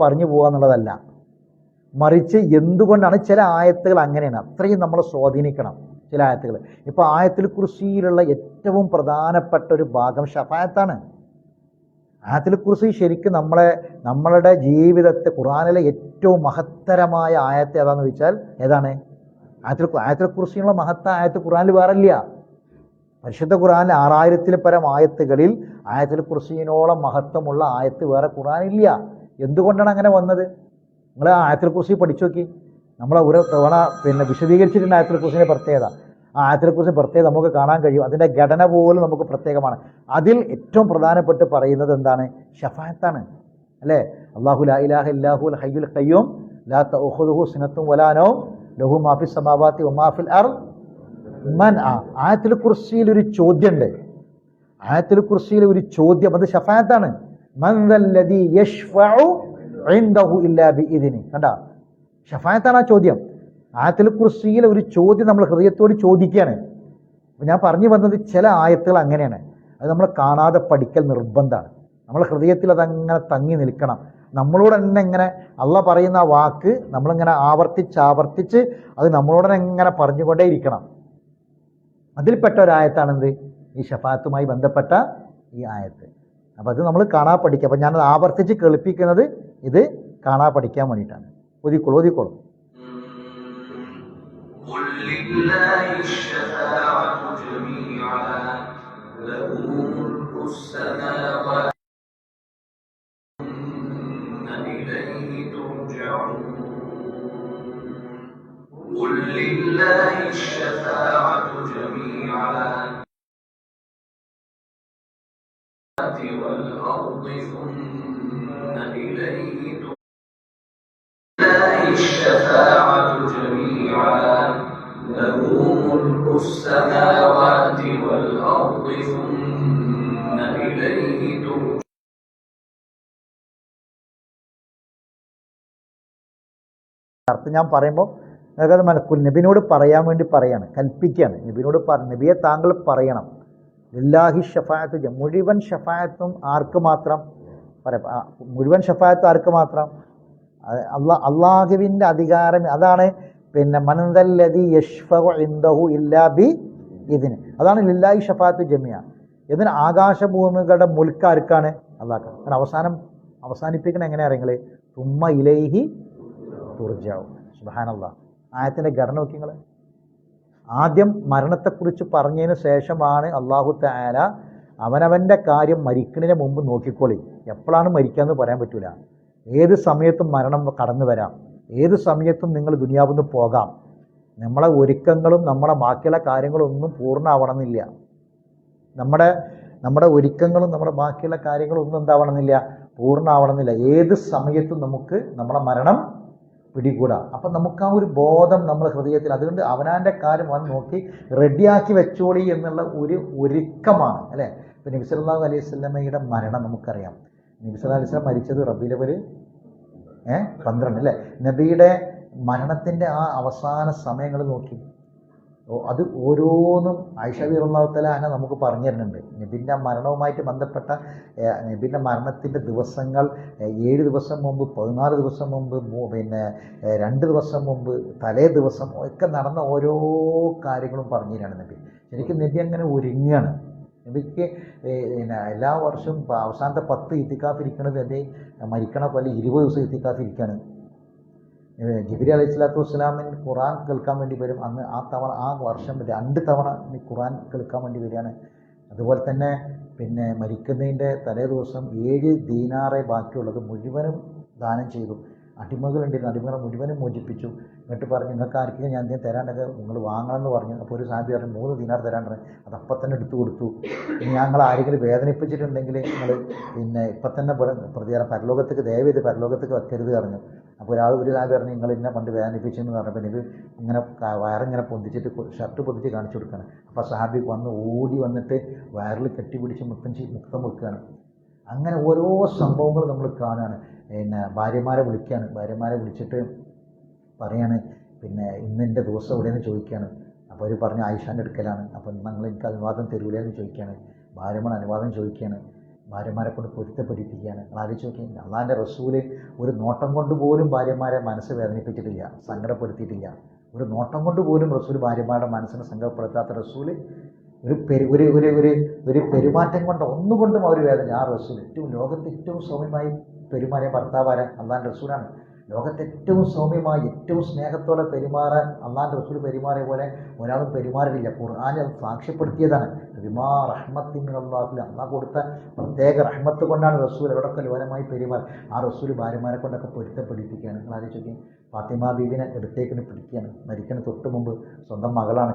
പറഞ്ഞു പോവുക എന്നുള്ളതല്ല. മറിച്ച് എന്തുകൊണ്ടാണ് ചില ആയത്തുകൾ അങ്ങനെയാണ്, അത്രയും നമ്മൾ സ്വാധീനിക്കണം ചില ആയത്തുകൾ. ഇപ്പോൾ ആയത്തുൽ കുർസിയിലുള്ള ഏറ്റവും പ്രധാനപ്പെട്ട ഒരു ഭാഗം ഷഫാഅത്താണ്. ആയത്തുൽ കുർസി ശരിക്കും നമ്മളുടെ ജീവിതത്തെ, ഖുർആനിലെ ഏറ്റവും മഹത്തരമായ ആയത്ത് ഏതാണെന്ന് ചോദിച്ചാൽ ഏതാണ്? ആയത്തുൽ കുർസിയുള്ള മഹത്തായ ആയത്ത് ഖുർആനിൽ വേറില്ല. പരിശുദ്ധ ഖുർആനിൽ 6000-ൽ പരം ആയത്തുകളിൽ ആയത്തുൽ കുർസിയോളം മഹത്വമുള്ള ആയത്ത് വേറെ ഖുർആനില്ല. എന്തുകൊണ്ടാണ് അങ്ങനെ വന്നത്? നിങ്ങൾ ആയത്തുൽ കുർസി പഠിച്ചു നോക്കി. നമ്മളെ ഒരു തവണ വിശദീകരിച്ചിട്ടുണ്ട് ആയത്തുൽ കുർസിൻ്റെ പ്രത്യേകത. ആ ആയത്തുൽ കുർസിൻ്റെ പ്രത്യേകത നമുക്ക് കാണാൻ കഴിയും. അതിൻ്റെ ഘടന പോലും നമുക്ക് പ്രത്യേകമാണ്. അതിൽ ഏറ്റവും പ്രധാനപ്പെട്ട് പറയുന്നത് എന്താണ്? ഷഫാഅത്താണ്, അല്ലേ? അല്ലാഹു ലാ ഇലാഹ ഇല്ലാഹുൽ ഹയ്യുൽ ഖയ്യൂം ലാ തഅഖുദുഹു സിനത്തുൻ വലാ നൗം ലഹു മാ ഫിസ് സമാവാതി വമാ ഫിൽ അർദ് മൻ. ആയത്തുൽ കുർസിയിൽ ഒരു ചോദ്യമുണ്ട്. ആയത്തുൽ കുർസിയിൽ ഒരു ചോദ്യം, അത് ഷഫാഅത്താണ്. മൻ ദല്ലദീ യശ്ഫഉ ഇൻദഹു ഇല്ലാ ബിഇദ്നി. കണ്ടാ, ഷഫാഅത്താണ് ആ ചോദ്യം. ആയത്തുൽ കുർസിയിൽ ഒരു ചോദ്യം നമ്മൾ ഹൃദയത്തോട് ചോദിക്കുകയാണ്. അപ്പോൾ ഞാൻ പറഞ്ഞു വന്നത് ചില ആയത്തുകൾ അങ്ങനെയാണ്. അത് നമ്മൾ കാണാതെ പഠിക്കൽ നിർബന്ധമാണ്. നമ്മൾ ഹൃദയത്തിൽ അതങ്ങനെ തങ്ങി നിൽക്കണം. നമ്മളോട് തന്നെ ഇങ്ങനെ അള്ളാഹ് പറയുന്ന ആ വാക്ക് നമ്മളിങ്ങനെ ആവർത്തിച്ച് അത് നമ്മളോട് തന്നെ ഇങ്ങനെ പറഞ്ഞുകൊണ്ടേ ഇരിക്കണം. അതിൽപ്പെട്ട ഒരായത്താണെന്ത്? ഈ ഷഫാഅത്തുമായി ബന്ധപ്പെട്ട ഈ ആയത്ത്. അപ്പോൾ അത് നമ്മൾ കാണാൻ പഠിക്കുക. അപ്പോൾ ഞാനത് ആവർത്തിച്ച് കേൾപ്പിക്കുന്നത് ഇത് കാണാൻ പഠിക്കാൻ വേണ്ടിയിട്ടാണ്. ഓതിക്കോളൂ. قل لله الشفاعة جميعا له ملك السماوات إليه ترجعون قل لله الشفاعة جميعا والأرض ثم إليه لله الشفاعة جميعا له ملك السماوات والأرض ثم إليه ترجعون. അർത്ഥം ഞാൻ പറയുമ്പോൾ നിങ്ങൾക്കത് മനസ്സിൽ, നബിനോട് പറയാൻ വേണ്ടി പറയാണ്, കൽപ്പിക്കുകയാണ്. നബിയെ താങ്കൾ പറയണം ലില്ലാഹി ഷഫാഅത്ത്, മുഴുവൻ ഷഫാഅത്തും ആർക്ക് മാത്രം? പറയാം. മുഴുവൻ ഷഫായത്ത് ആർക്ക് മാത്രം? അള്ളാഹുവിൻ്റെ അധികാരം. അതാണ് പിന്നെ മൻദല്ലദി യശ്ഫഉ ഇൻദഹു ഇല്ലാ ബി ഇതിന്. അതാണ് ലില്ലാഹി ഷഫാഅത്ത് ജമിയ. ഇതിന് ആകാശഭൂമികളുടെ മുൽക്ക് ആർക്കാണ്? അള്ളാഹ്. കാരണം അവസാനിപ്പിക്കണം എങ്ങനെയാ നിങ്ങൾ? തുമ്മ ഇലൈഹി തുർജഊൻ. സുബ്ഹാനല്ലാഹ്. ആയത്തിൻ്റെ ഘടന നോക്കി നിങ്ങൾ. ആദ്യം മരണത്തെക്കുറിച്ച് പറഞ്ഞതിന് ശേഷമാണ് അല്ലാഹു തആല അവനവൻ്റെ കാര്യം മരിക്കുന്നതിന് മുമ്പ് നോക്കിക്കോളി. എപ്പോഴാണ് മരിക്കാമെന്ന് പറയാൻ പറ്റൂല. ഏത് സമയത്തും മരണം കടന്നു വരാം. ഏത് സമയത്തും നിങ്ങൾ ദുനിയാവിൽ നിന്ന് പോകാം. നമ്മളെ ഒരുക്കങ്ങളും നമ്മളെ ബാക്കിയുള്ള കാര്യങ്ങളും ഒന്നും പൂർണ്ണമാവണമെന്നില്ല. നമ്മുടെ ഒരുക്കങ്ങളും നമ്മുടെ ബാക്കിയുള്ള കാര്യങ്ങളും ഒന്നും എന്താവണമെന്നില്ല, പൂർണ്ണമാവണമെന്നില്ല. ഏത് സമയത്തും നമുക്ക് നമ്മളെ മരണം പിടികൂടാം. അപ്പം നമുക്ക് ആ ഒരു ബോധം നമ്മുടെ ഹൃദയത്തിൽ. അതുകൊണ്ട് അവനാൻ്റെ കാര്യം അവൻ നോക്കി റെഡിയാക്കി വെച്ചോളി എന്നുള്ള ഒരു ഒരുക്കമാണ് അല്ലേ. ഇപ്പം നബി സല്ലല്ലാഹു അലൈഹി വസല്ലമയുടെ മരണം നമുക്കറിയാം. നബി സല്ലല്ലാഹു അലൈഹി വസല്ലം മരിച്ചത് റബീഉൽ അവ്വൽ 12 അല്ലേ. നബിയുടെ മരണത്തിൻ്റെ ആ അവസാന സമയങ്ങൾ നോക്കി. അത് ഓരോന്നും ആയിഷ റളിയല്ലാഹു തആല അൻഹ നമുക്ക് പറഞ്ഞു തരുന്നുണ്ട്. നബിൻ്റെ മരണവുമായിട്ട് ബന്ധപ്പെട്ട നബിൻ്റെ മരണത്തിൻ്റെ ദിവസങ്ങൾ 7 ദിവസം മുമ്പ്, 14 ദിവസം മുമ്പ്, പിന്നെ 2 ദിവസം മുമ്പ്, തലേ ദിവസം ഒക്കെ നടന്ന ഓരോ കാര്യങ്ങളും പറഞ്ഞു തരാണ് നബി. ശരിക്കും നബി അങ്ങനെ ഒരുങ്ങുകയാണ്. നബിക്ക് പിന്നെ എല്ലാ വർഷവും അവസാനത്തെ 10 ഇത്തിക്കാഫ് ഇരിക്കുന്നത് നബി മരിക്കണ പോലെ 20 ദിവസം ഇത്തിക്കാഫ് ഇരിക്കുകയാണ്. ജിബ്രീൽ അലൈഹി സ്വലാത്തു വസ്സലാമിന് ഖുർആൻ കേൾക്കാൻ വേണ്ടി വരും. അന്ന് ആ വർഷം 2 തവണ ഖുർആൻ കേൾക്കാൻ വേണ്ടി വരികയാണ്. അതുപോലെ തന്നെ പിന്നെ മരിക്കുന്നതിൻ്റെ തലേ ദിവസം 7 ദീനാറെ ബാക്കിയുള്ളത് മുഴുവനും ദാനം ചെയ്തു. അടിമകളുണ്ടായിരുന്നു, അടിമകളെ മുഴുവനും മോചിപ്പിച്ചു. എന്നിട്ട് പറഞ്ഞു, നിങ്ങൾക്ക് ആർക്കെങ്കിലും ഞാൻ എന്തെങ്കിലും തരാണ്ടൊക്കെ നിങ്ങൾ വാങ്ങണമെന്ന് പറഞ്ഞു. അപ്പോൾ ഒരു സാബി പറഞ്ഞു 3 ദീനാർ തരാണ്ട്. അത് അപ്പം തന്നെ എടുത്തു കൊടുത്തു. ഇനി ഞങ്ങൾ ആരെങ്കിലും വേദനിപ്പിച്ചിട്ടുണ്ടെങ്കിൽ നിങ്ങൾ പിന്നെ ഇപ്പം തന്നെ പ്രതികാരം പരലോകത്തേക്ക് ദയവേത് പരലോകത്തേക്ക് വെക്കരുത് പറഞ്ഞു. അപ്പോൾ ഒരു സാബി പറഞ്ഞു, നിങ്ങൾ എന്നെ പണ്ട് വേദനിപ്പിച്ചെന്ന് പറഞ്ഞപ്പോൾ ഇത് ഇങ്ങനെ വയറിങ്ങനെ പൊന്തിച്ചിട്ട് ഷർട്ട് പൊന്തിച്ച് കാണിച്ചു കൊടുക്കുകയാണ്. അപ്പോൾ സാബി ഓടി വന്നിട്ട് വയറിൽ കെട്ടിപ്പിടിച്ച് മുക്തം വെക്കുകയാണ്. അങ്ങനെ ഓരോ സംഭവങ്ങൾ നമ്മൾ കാണുകയാണ്. പിന്നെ ഭാര്യമാരെ വിളിക്കുകയാണ്. ഭാര്യമാരെ വിളിച്ചിട്ട് പറയാണ്, പിന്നെ ഇന്നെൻ്റെ ദിവസം എവിടെയെന്ന് ചോദിക്കുകയാണ്. അപ്പോൾ അവർ പറഞ്ഞ് ആയിഷാൻ്റെ അടുക്കലാണ്. അപ്പോൾ നിങ്ങൾ എനിക്ക് അനുവാദം തരൂലെന്ന് ചോദിക്കുകയാണ്. ഭാര്യമാർ അനുവാദം ചോദിക്കുകയാണ്. ഭാര്യമാരെ കൊണ്ട് പൊരുത്തപ്പെടിപ്പിക്കുകയാണ്. ആലോചിച്ച് നോക്കി, അള്ളാഹിൻ്റെ റസൂല് ഒരു നോട്ടം കൊണ്ട് പോലും ഭാര്യമാരെ മനസ്സ് വേദനിപ്പിച്ചിട്ടില്ല, സങ്കടപ്പെടുത്തിയിട്ടില്ല. ഒരു നോട്ടം കൊണ്ട് പോലും റസൂൽ ഭാര്യമാരുടെ മനസ്സിനെ സങ്കടപ്പെടുത്താത്ത റസൂല് ഒരു പെരുമാറ്റം കൊണ്ട് ഒന്നുകൊണ്ടും അവർ വേദന. ആ റസൂൽ ലോകത്ത് ഏറ്റവും സൗമ്യമായി പെരുമാറിയ ഭർത്താവാരാൻ അള്ളാഹിൻ്റെ റസൂലാണ്. ലോകത്തെ ഏറ്റവും സൗമ്യമായി ഏറ്റവും സ്നേഹത്തോടെ പെരുമാറാൻ അള്ളാഹിൻ്റെ റസൂൽ പെരുമാറിയ പോലെ ഒരാളും പെരുമാറിയില്ല. ഖുർആനിൽ അത് സാക്ഷ്യപ്പെടുത്തിയതാണ്. ബിമാ റഹ്മത്തിൻ മിനല്ലാഹി, അള്ളാഹ് കൊടുത്ത പ്രത്യേക റഹ്മത്ത് കൊണ്ടാണ് റസൂൽ എവിടെയൊക്കെ ലോലമായി പെരുമാറി. ആ റസൂൽ ഭാര്യമാരെ കൊണ്ടൊക്കെ പൊരുത്തപ്പെടിപ്പിക്കുകയാണ്. നിങ്ങൾ ആലോചിച്ച് നോക്കി. ഫാത്തിമ ബീവിനെ എടുത്തേക്കിന് പിടിക്കുകയാണ്. മരിക്കുന്ന തൊട്ട് മുമ്പ് സ്വന്തം മകളാണ്,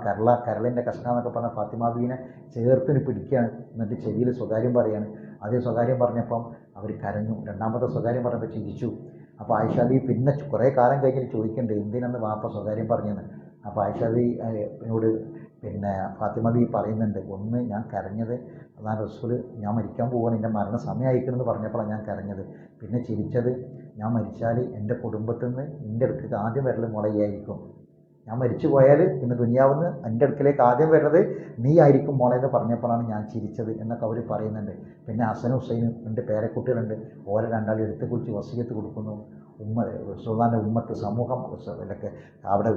കരളിൻ്റെ കഷ്ണം എന്നൊക്കെ പറഞ്ഞ ഫാത്തിമ ബീവിനെ ചേർത്തിന് പിടിക്കുകയാണ്. എന്നിട്ട് ചെവിയിൽ സ്വകാര്യം പറയുകയാണ്. ആദ്യം സ്വകാര്യം പറഞ്ഞപ്പം അവർ കരഞ്ഞു. രണ്ടാമത്തെ സ്വകാര്യം പറഞ്ഞപ്പോൾ ചിരിച്ചു. അപ്പോൾ ആയിഷ ബീവി പിന്നെ കുറേ കാലം കഴിഞ്ഞിട്ട് ചോദിക്കേണ്ടത് എന്തിനെന്ന് വാപ്പ സ്വകാര്യം പറഞ്ഞെന്ന്. അപ്പോൾ ആയിഷ ബീവിനോട് പിന്നെ ഫാത്തിമ ബീവി പറയുന്നുണ്ട്, ഒന്ന് ഞാൻ കരഞ്ഞത് അള്ളാഹുവിൻ്റെ റസൂൽ ഞാൻ മരിക്കാൻ പോവുകയാണ്, എൻ്റെ മരണ സമയമായിരിക്കണമെന്ന് പറഞ്ഞപ്പോഴാണ് ഞാൻ കരഞ്ഞത്. പിന്നെ ചിരിച്ചത്, ഞാൻ മരിച്ചാൽ എൻ്റെ കുടുംബത്തിൽ നിന്ന് എൻ്റെ അടുത്തേക്ക് ആദ്യം വരൽ മുളയായിരിക്കും. ഞാൻ മരിച്ചു പോയാൽ പിന്നെ ദുനിയാവിന്ന് എൻ്റെ അടുക്കലേക്ക് ആദ്യം വരുന്നത് നീ ആയിരിക്കും മോളെ എന്ന് പറഞ്ഞപ്പോഴാണ് ഞാൻ ചിരിച്ചത് എന്നൊക്കെ അവർ പറയുന്നുണ്ട്. പിന്നെ ഹസൻ ഹുസൈനും 2 പേരക്കുട്ടികളുണ്ട്. ഓരോ രണ്ടാളും എടുത്ത് കുറിച്ച് വസിയത്ത് കൊടുക്കുന്നു. റസൂലുള്ളാഹിന്റെ ഉമ്മത്ത് സമൂഹം ഇതൊക്കെ അവിടെ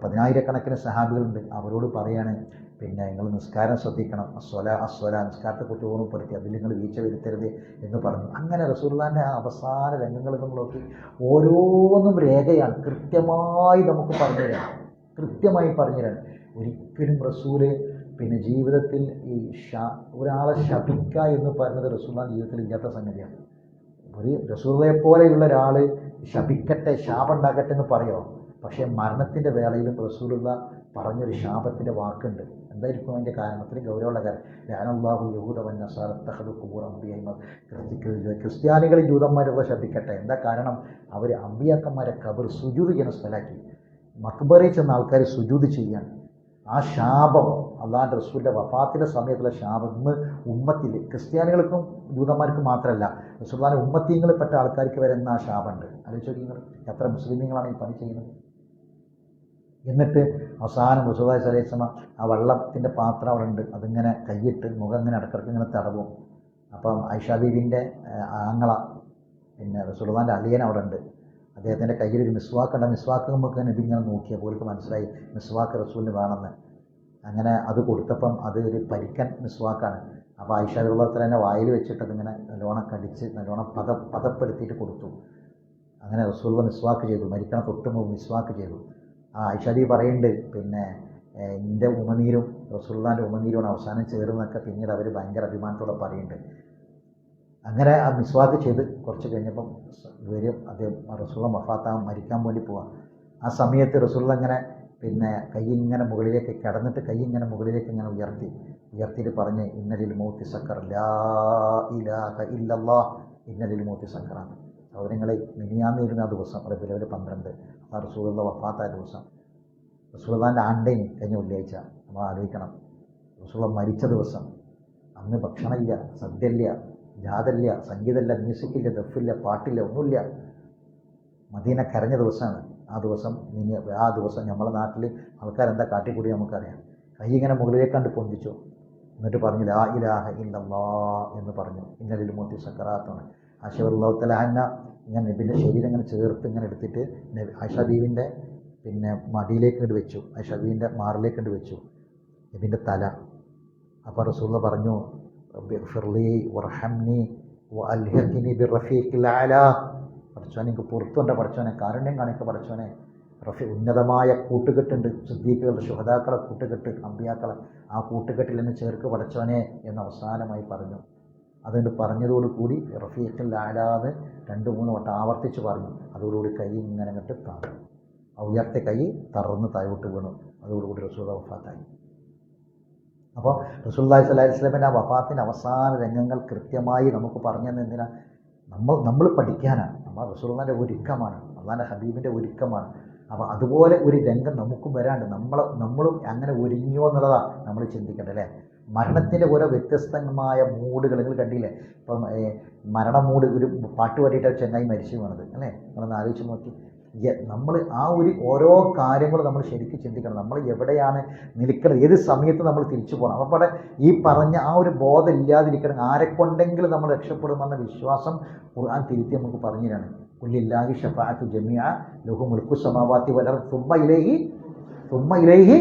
10,000-കണക്കിന് സഹാബികളുണ്ട്. അവരോട് പറയാണ്, പിന്നെ നിങ്ങൾ നിസ്കാരം ശ്രദ്ധിക്കണം, അസ്വല നിസ്കാരത്തെക്കുറിച്ച് ഓർമ്മപ്പെടുത്തി അതിൽ നിങ്ങൾ വീഴ്ച വരുത്തരുത് എന്ന് പറഞ്ഞു. അങ്ങനെ റസൂലുള്ളാഹിന്റെ ആ അവസാന രംഗങ്ങൾ നമ്മൾ നോക്കി. ഓരോന്നും രേഖയാണ്, കൃത്യമായി നമുക്ക് പറഞ്ഞുതരാം, കൃത്യമായി പറഞ്ഞുതരാൻ. ഒരിക്കലും റസൂല് പിന്നെ ജീവിതത്തിൽ ഈ ഒരാളെ ശപിക്കുക എന്ന് പറയുന്നത് റസൂലുള്ളാഹിന്റെ ജീവിതത്തിൽ ഇല്ലാത്ത സംഗതിയാണ്. ഒരു റസൂലുള്ളാഹിയെ പോലെയുള്ള ഒരാൾ ശപിക്കട്ടെ, ശാപം ഉണ്ടാകട്ടെ എന്ന് പറയുമോ? പക്ഷേ മരണത്തിൻ്റെ വേളയിലും റസൂലുള്ളാഹി പറഞ്ഞൊരു ശാപത്തിൻ്റെ വാക്കുണ്ട്. എന്തായിരിക്കും അതിൻ്റെ കാരണത്തിന് ഗൗരവമുള്ള കാര്യം? ലഅനല്ലാഹു യഹൂദ വന്നസാറ ഇത്തഖദു ഖുബൂറ അംബിയാഇ. ക്രിസ്ത്യാനികളും ജൂതന്മാരൊക്കെ ശപിക്കട്ടെ. എന്താ കാരണം? അവർ അമ്പിയാക്കന്മാരെ ഖബർ സുജൂദ് ചെയ്യുന്ന സ്ഥലമാക്കി. മക്ബറയിൽ ചെന്ന ആൾക്കാർ സുജൂദ് ചെയ്യാൻ. ആ ശാപം അള്ളാഹിൻ്റെ റസൂലിൻ്റെ വഫാത്തിൻ്റെ സമയത്തുള്ള ശാപം ഇന്ന് ഉമ്മത്തിൽ ക്രിസ്ത്യാനികൾക്കും ജൂതന്മാർക്കും മാത്രമല്ല റസൂലുള്ളാഹിന്റെ ഉമ്മത്തീങ്ങളിൽപ്പെട്ട ആൾക്കാർക്ക് വരെ ആ ശാപമുണ്ട്. ആലോചിച്ച് നോക്കി, എത്ര മുസ്ലിമീങ്ങളാണ് ഈ പണി ചെയ്യുന്നത്. എന്നിട്ട് അവസാനം റസൂലുള്ളാഹി സ്വല്ലല്ലാഹു അലൈഹി വസല്ലം ആ വെള്ളത്തിൻ്റെ പാത്രം അവിടെ ഉണ്ട്, അതിങ്ങനെ കൈയിട്ട് മുഖം ഇങ്ങനെ ഇടക്കിടക്ക് ഇങ്ങനെ തടവും. അപ്പം ആയിഷ ബീവിൻ്റെ ആങ്ങള പിന്നെ റസൂലുള്ളാഹിൻ്റെ അളിയൻ അവിടെ ഉണ്ട്. അദ്ദേഹത്തിൻ്റെ കയ്യിൽ ഒരു മിസ്വാക്ക് ഉണ്ട്. മിസ്വാക്ക് നമുക്ക് ഇതിങ്ങനെ നോക്കിയപ്പോൾ അവർക്ക് മനസ്സിലായി മിസ്വാക്ക് റസൂലിന് വേണമെന്ന്. അങ്ങനെ അത് കൊടുത്തപ്പം അത് ഒരു പരിക്കൻ മിസ്വാക്കാണ്. അപ്പോൾ ആയിഷ റളിയല്ലാഹു തന്നെ വായിൽ വെച്ചിട്ട് അതിങ്ങനെ നല്ലോണം കടിച്ച് നല്ലോണം പദപ്പെടുത്തിയിട്ട് കൊടുത്തു. അങ്ങനെ റസൂലുള്ളാഹി മിസ്വാക്ക് ചെയ്തു. മരിക്കണ തൊട്ട് മുമ്പ് മിസ്വാക്ക് ചെയ്തു. ആ ആയിഷ ബീവി പറയുന്നുണ്ട്, പിന്നെ എൻ്റെ ഉമനീരും റസൂലുള്ളാഹിൻ്റെ ഉമനീരുമാണ് അവസാനം ചേർന്നൊക്കെ പിന്നീട് അവർ ഭയങ്കര അഭിമാനത്തോടെ പറയുന്നുണ്ട്. അങ്ങനെ ആ മിസ്വാക്ക് ചെയ്ത് കുറച്ച് കഴിഞ്ഞപ്പം വരും അദ്ദേഹം റസൂലുള്ളാഹി വഫാത്താകാൻ മരിക്കാൻ വേണ്ടി പോവാം. ആ സമയത്ത് റസൂലുള്ളാഹി ഇങ്ങനെ പിന്നെ കൈ ഇങ്ങനെ മുകളിലേക്ക് കിടന്നിട്ട് കൈ ഇങ്ങനെ മുകളിലേക്ക് ഇങ്ങനെ ഉയർത്തിയിട്ട് പറഞ്ഞ് ഇന്നലിൽ മൗത്തി സക്കർ ലാ ഇലാഹ ഇല്ലല്ലാഹ് ഇന്നലിൽ മൗത്തി സക്കറാണ്. സൗകര്യങ്ങളെ മിനിയാന്നിരുന്ന ദിവസം റബീഉൽ അവ്വൽ 12 ആ റസൂലുള്ളാഹി വഫാത്തായ ദിവസം റസൂലുള്ളാഹിൻ്റെ ആണ്ടേന് കഴിഞ്ഞ വെള്ളിയാഴ്ച നമ്മൾ ആലോചിക്കണം. റസൂലുള്ളാഹി മരിച്ച ദിവസം അന്ന് ഭക്ഷണമില്ല, സദ്യയില്ല, ജാഥയില്ല, സംഗീതമില്ല, മ്യൂസിക്കില്ല, ദഫില്ല, പാട്ടില്ല, ഒന്നുമില്ല. മദീന കരഞ്ഞ ദിവസമാണ് ആ ദിവസം. ആ ദിവസം നമ്മുടെ നാട്ടിൽ ആൾക്കാരെന്താ കാട്ടിക്കൂടി നമുക്കറിയാം. കൈ ഇങ്ങനെ മുകളിലേക്ക് കണ്ട് പൊന്തിച്ചു. എന്നിട്ട് പറഞ്ഞു ലാ ഇലാഹ ഇല്ലല്ലാഹ് എന്ന് പറഞ്ഞു. ഇന്നലിൽ മൗത്തി സക്കറാത്താണ്. ആയിഷ റളിയല്ലാഹു തആല അൻഹ ഇങ്ങനെ നബിൻ്റെ ശരീരം ഇങ്ങനെ ചേർത്ത് ഇങ്ങനെ എടുത്തിട്ട് ആയിഷ ബീവിൻ്റെ പിന്നെ മടിയിലേക്ക് ഇങ്ങോട്ട് വെച്ചു. ആയിഷ ബീവിൻ്റെ മാറിലേക്ക് ഇങ്ങോട്ട് വെച്ചു നബിൻ്റെ തല. അപ്പോൾ റസൂലുള്ളാഹി പറഞ്ഞു റബ്ബി ഇഗ്ഫിർലി വർഹംനി വഅൽഹിഖ്നി ബിർറഫീഖിൽ അലാ. പഠിച്ചോനെ എനിക്ക് പുറത്തുണ്ട്, പഠിച്ചോനെ കാരുണ്യം കാണിക്കുക, പഠിച്ചോനെ ഉന്നതമായ കൂട്ടുകെട്ടുണ്ട്, സിദ്ദീഖുകളുടെ ശുഹദാക്കളെ കൂട്ടുകെട്ട്, അമ്പിയാക്കളെ ആ കൂട്ടുകെട്ടിൽ നിന്ന് ചേർക്ക് പഠിച്ചോനെ എന്ന് അവസാനമായി പറഞ്ഞു. അതുകൊണ്ട് പറഞ്ഞതോടുകൂടി റഫീഖിൽ അലാന്ന് 2-3 വട്ടം ആവർത്തിച്ച് പറഞ്ഞു. അതോടുകൂടി കൈ ഇങ്ങനെ അങ്ങോട്ട് താഴ്ന്നു. ഉയർത്തിയ കൈ തറന്ന് താഴോട്ട് വീണു. അതോടുകൂടി റസൂലുള്ളാഹി വഫാത്തായി. അപ്പോൾ റസൂലുള്ളാഹി സ്വല്ലല്ലാഹി അലൈഹി വസല്ലമയുടെ ആ വഫാത്തിൻ്റെ അവസാന രംഗങ്ങൾ കൃത്യമായി നമുക്ക് പറഞ്ഞു തന്നെ എന്തിനാ നമ്മൾ പഠിക്കാനാണ്. നമ്മൾ റസൂലുള്ളാഹിൻ്റെ ഒരുക്കമാണ്, അല്ലാഹുവിൻ്റെ ഹബീബിൻ്റെ ഒരുക്കമാണ്. അപ്പോൾ അതുപോലെ ഒരു രംഗം നമുക്കും വരാണ്ട് നമ്മളും അങ്ങനെ ഒരുങ്ങിയോ എന്നുള്ളതാണ് നമ്മൾ ചിന്തിക്കേണ്ടത് അല്ലേ. മരണത്തിൻ്റെ ഓരോ വ്യത്യസ്തമായ മൂഡുകൾ നിങ്ങൾ കണ്ടില്ലേ. ഇപ്പം മരണ മൂഡ് ഒരു പാട്ട് പാടിയിട്ട് ചെങ്ങായി മരിച്ചു വീണത് അല്ലേ, നമ്മളൊന്ന് ആലോചിച്ച് നോക്കി. നമ്മൾ ആ ഓരോ കാര്യങ്ങളും നമ്മൾ ശരിക്കും ചിന്തിക്കണം. നമ്മൾ എവിടെയാണ് നിൽക്കുന്നത്, ഏത് സമയത്ത് നമ്മൾ തിരിച്ചു പോകണം. അപ്പോൾ അവിടെ ഈ പറഞ്ഞ ആ ഒരു ബോധം ഇല്ലാതിരിക്കണം. ആരെക്കൊണ്ടെങ്കിലും നമ്മൾ രക്ഷപ്പെടുമെന്ന വിശ്വാസം ഖുർആൻ തിരുത്തി നമുക്ക് പറഞ്ഞു തരാണ്. ഖുലില്ലാഹി ശഫാഅത്തു ജമീഅ ലഹു മുൽക്കു സമാവാതി വൽ അർദ് സുമ്മ ഇലൈഹി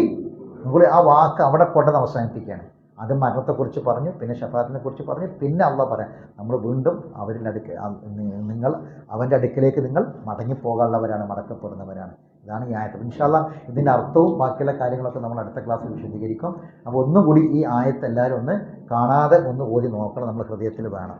നിങ്ങൾ ആ വാക്ക് അവിടെ കൊണ്ടുവന്ന് അവസാനിപ്പിക്കുകയാണ്. അത് മരണത്തെക്കുറിച്ച് പറഞ്ഞു, പിന്നെ ഷഫാഅത്തിനെ കുറിച്ച് പറഞ്ഞു, പിന്നെ അള്ളാഹ് പറയാം നമ്മൾ വീണ്ടും നിങ്ങൾ അവൻ്റെ അടുക്കലേക്ക് നിങ്ങൾ മടങ്ങിപ്പോകാനുള്ളവരാണ്, മടക്കപ്പെടുന്നവരാണ്. ഇതാണ് ഈ ആയത്ത്. ഇൻഷാ അല്ലാഹ് ഇതിൻ്റെ അർത്ഥവും ബാക്കിയുള്ള കാര്യങ്ങളൊക്കെ നമ്മൾ അടുത്ത ക്ലാസ്സിൽ വിശദീകരിക്കും. അപ്പോൾ ഒന്നുകൂടി ഈ ആയത്ത് എല്ലാവരും ഒന്ന് കാണാതെ ഒന്ന് ഓതി നോക്കണം, നമ്മുടെ ഹൃദയത്തിൽ വേണം.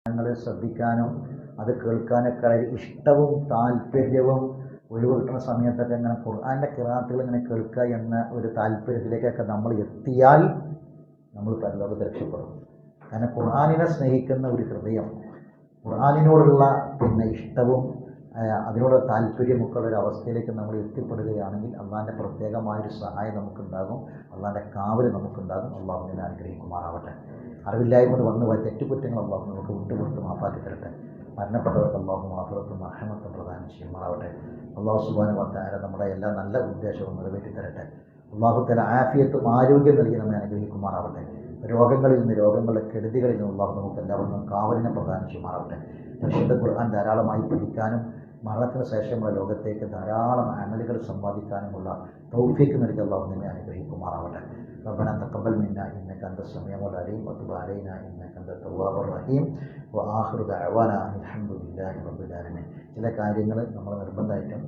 ഞങ്ങൾ ശ്രദ്ധിക്കാനും അത് കേൾക്കാനൊക്കെ ഇഷ്ടവും താല്പര്യവും ഒഴിവ് കിട്ടുന്ന സമയത്തൊക്കെ ഇങ്ങനെ ഖുർആൻ്റെ ഖിറാഅത്തുകൾ ഇങ്ങനെ കേൾക്കുക എന്ന ഒരു താല്പര്യത്തിലേക്കൊക്കെ നമ്മൾ എത്തിയാൽ നമ്മൾ പരലോകത്ത് രക്ഷപ്പെടും. കാരണം ഖുർആനിനെ സ്നേഹിക്കുന്ന ഒരു ഹൃദയം, ഖുർആനിനോടുള്ള ഇഷ്ടവും അതിനോട് താല്പര്യമൊക്കെ ഉള്ള ഒരു അവസ്ഥയിലേക്ക് നമ്മൾ എത്തിപ്പെടുകയാണെങ്കിൽ അള്ളാഹിൻ്റെ പ്രത്യേകമായൊരു സഹായം നമുക്കുണ്ടാകും, അള്ളാഹിൻ്റെ കാവൽ നമുക്കുണ്ടാകും. അള്ളാഹു നിന്നെ അനുഗ്രഹിക്കുമാറാവട്ടെ. അറിവില്ലായ്മ കൊണ്ട് വന്നു പോയ തെറ്റുകുറ്റങ്ങൾ അള്ളാഹു നമുക്ക് വിട്ടുകൊടുത്ത് മാപ്പാക്കി തരട്ടെ. മരണപ്പെട്ടവർക്ക് അള്ളാഹു മാഫിറത്തും റഹ്മത്തും പ്രദാനം ചെയ്യുമാറാവട്ടെ. അള്ളാഹു സുബ്ഹാനഹു വ തആല നമ്മുടെ എല്ലാ നല്ല ഉദ്ദേശവും നിറവേറ്റി തരട്ടെ. അള്ളാഹു തആല ആഫിയത്തും ആരോഗ്യം നൽകി നമ്മെ അനുഗ്രഹിക്കുമാറാവട്ടെ. രോഗങ്ങളിൽ നിന്ന്, രോഗങ്ങളുടെ കെടുതികളിൽ നിന്ന് അള്ളാഹു നമുക്ക് എല്ലാവർക്കും കാവലിനെ പ്രദാനം ചെയ്യുമാറാവട്ടെ. പരിശുദ്ധ ഖുർആൻ ധാരാളമായി പഠിക്കാനും മരണത്തിന് ശേഷമുള്ള ലോകത്തേക്ക് ധാരാളം അമലുകൾ സമ്പാദിക്കാനുമുള്ള തൗഫീഖ് നൽകി അള്ളാഹു നമ്മെ അനുഗ്രഹിക്കുമാറാവട്ടെ. ربنا تقبل منا إنك أنت السميع العليم وتب علينا إنك أنت التواب الرحيم وآخر دعوانا الحمد لله رب العالمين. ചില കാര്യങ്ങൾ നമ്മൾ നിർബന്ധമായിട്ടും